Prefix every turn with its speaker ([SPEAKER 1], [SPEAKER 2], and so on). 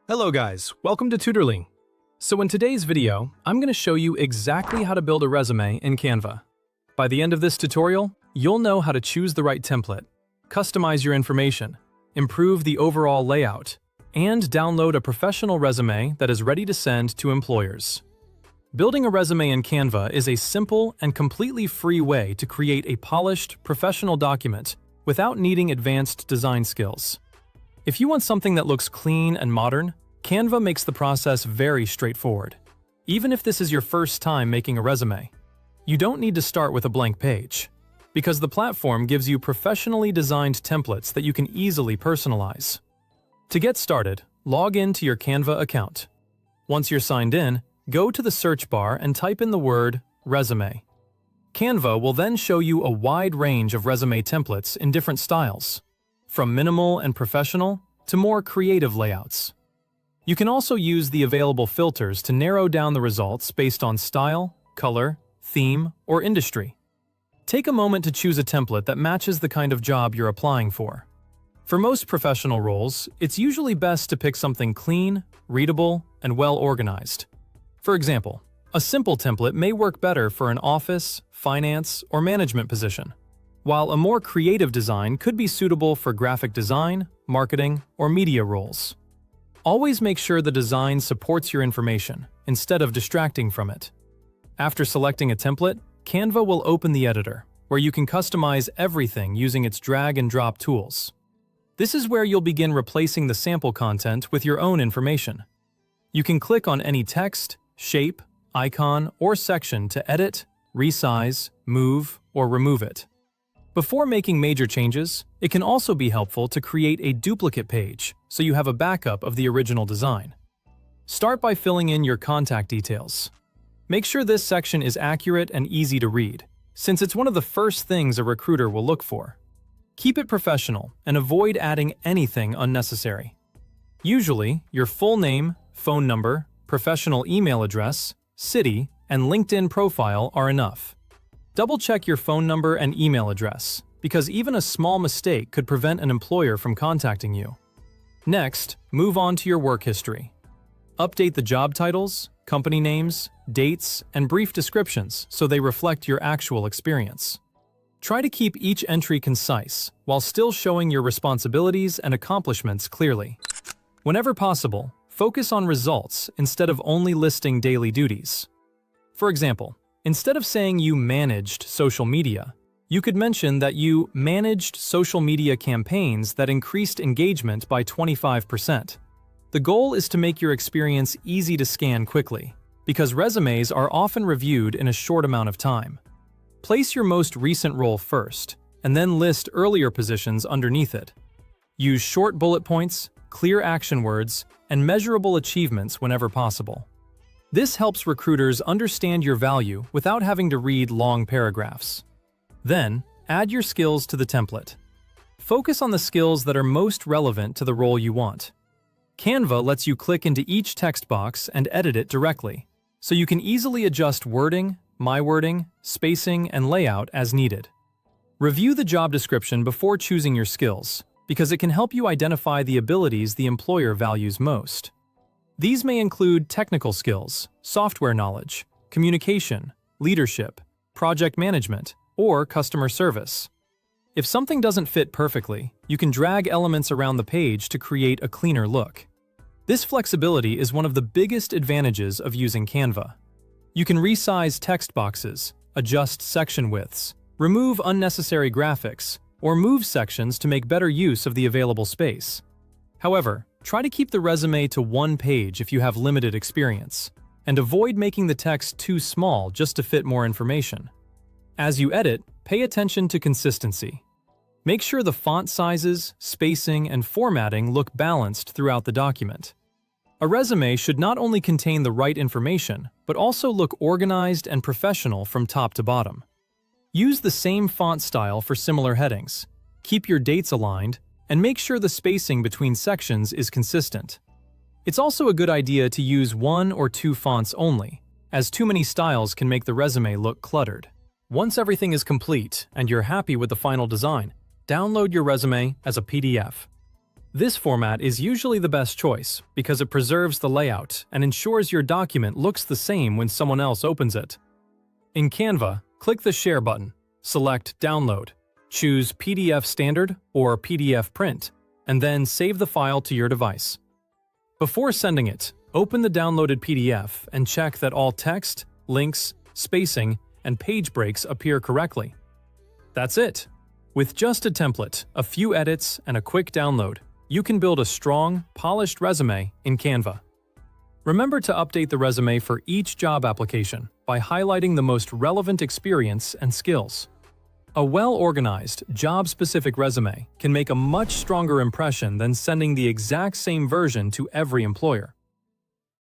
[SPEAKER 1] Hello guys, welcome to Tutorly. So in today's video, I'm going to show you exactly how to build a resume in Canva. By the end of this tutorial, you'll know how to choose the right template, customize your information, improve the overall layout, and download a professional resume that is ready to send to employers. Building a resume in Canva is a simple and completely free way to create a polished, professional document without needing advanced design skills. If you want something that looks clean and modern, Canva makes the process very straightforward. Even if this is your first time making a resume, you don't need to start with a blank page, because the platform gives you professionally designed templates that you can easily personalize. To get started, log in to your Canva account. Once you're signed in, go to the search bar and type in the word resume. Canva will then show you a wide range of resume templates in different styles, from minimal and professional to more creative layouts. You can also use the available filters to narrow down the results based on style, color, theme, or industry. Take a moment to choose a template that matches the kind of job you're applying for. For most professional roles, it's usually best to pick something clean, readable, and well-organized. For example, a simple template may work better for an office, finance, or management position, while a more creative design could be suitable for graphic design, marketing, or media roles. Always make sure the design supports your information, instead of distracting from it. After selecting a template, Canva will open the editor, where you can customize everything using its drag-and-drop tools. This is where you'll begin replacing the sample content with your own information. You can click on any text, shape, icon, or section to edit, resize, move, or remove it. Before making major changes, it can also be helpful to create a duplicate page so you have a backup of the original design. Start by filling in your contact details. Make sure this section is accurate and easy to read, since it's one of the first things a recruiter will look for. Keep it professional and avoid adding anything unnecessary. Usually, your full name, phone number, professional email address, city, and LinkedIn profile are enough. Double-check your phone number and email address, because even a small mistake could prevent an employer from contacting you. Next, move on to your work history. Update the job titles, company names, dates, and brief descriptions so they reflect your actual experience. Try to keep each entry concise, while still showing your responsibilities and accomplishments clearly. Whenever possible, focus on results instead of only listing daily duties. For example, instead of saying you managed social media, you could mention that you managed social media campaigns that increased engagement by 25%. The goal is to make your experience easy to scan quickly, because resumes are often reviewed in a short amount of time. Place your most recent role first, and then list earlier positions underneath it. Use short bullet points, clear action words, and measurable achievements whenever possible. This helps recruiters understand your value without having to read long paragraphs. Then, add your skills to the template. Focus on the skills that are most relevant to the role you want. Canva lets you click into each text box and edit it directly, so you can easily adjust wording, my wording, spacing, and layout as needed. Review the job description before choosing your skills, because it can help you identify the abilities the employer values most. These may include technical skills, software knowledge, communication, leadership, project management, or customer service. If something doesn't fit perfectly, you can drag elements around the page to create a cleaner look. This flexibility is one of the biggest advantages of using Canva. You can resize text boxes, adjust section widths, remove unnecessary graphics, or move sections to make better use of the available space. However, try to keep the resume to one page if you have limited experience, and avoid making the text too small just to fit more information. As you edit, pay attention to consistency. Make sure the font sizes, spacing, and formatting look balanced throughout the document. A resume should not only contain the right information, but also look organized and professional from top to bottom. Use the same font style for similar headings. Keep your dates aligned, and make sure the spacing between sections is consistent. It's also a good idea to use one or two fonts only, as too many styles can make the resume look cluttered. Once everything is complete and you're happy with the final design, download your resume as a PDF. This format is usually the best choice because it preserves the layout and ensures your document looks the same when someone else opens it. In Canva, click the Share button, select Download, choose PDF Standard or PDF Print, and then save the file to your device. Before sending it, open the downloaded PDF and check that all text, links, spacing, and page breaks appear correctly. That's it! With just a template, a few edits, and a quick download, you can build a strong, polished resume in Canva. Remember to update the resume for each job application by highlighting the most relevant experience and skills. A well-organized, job-specific resume can make a much stronger impression than sending the exact same version to every employer.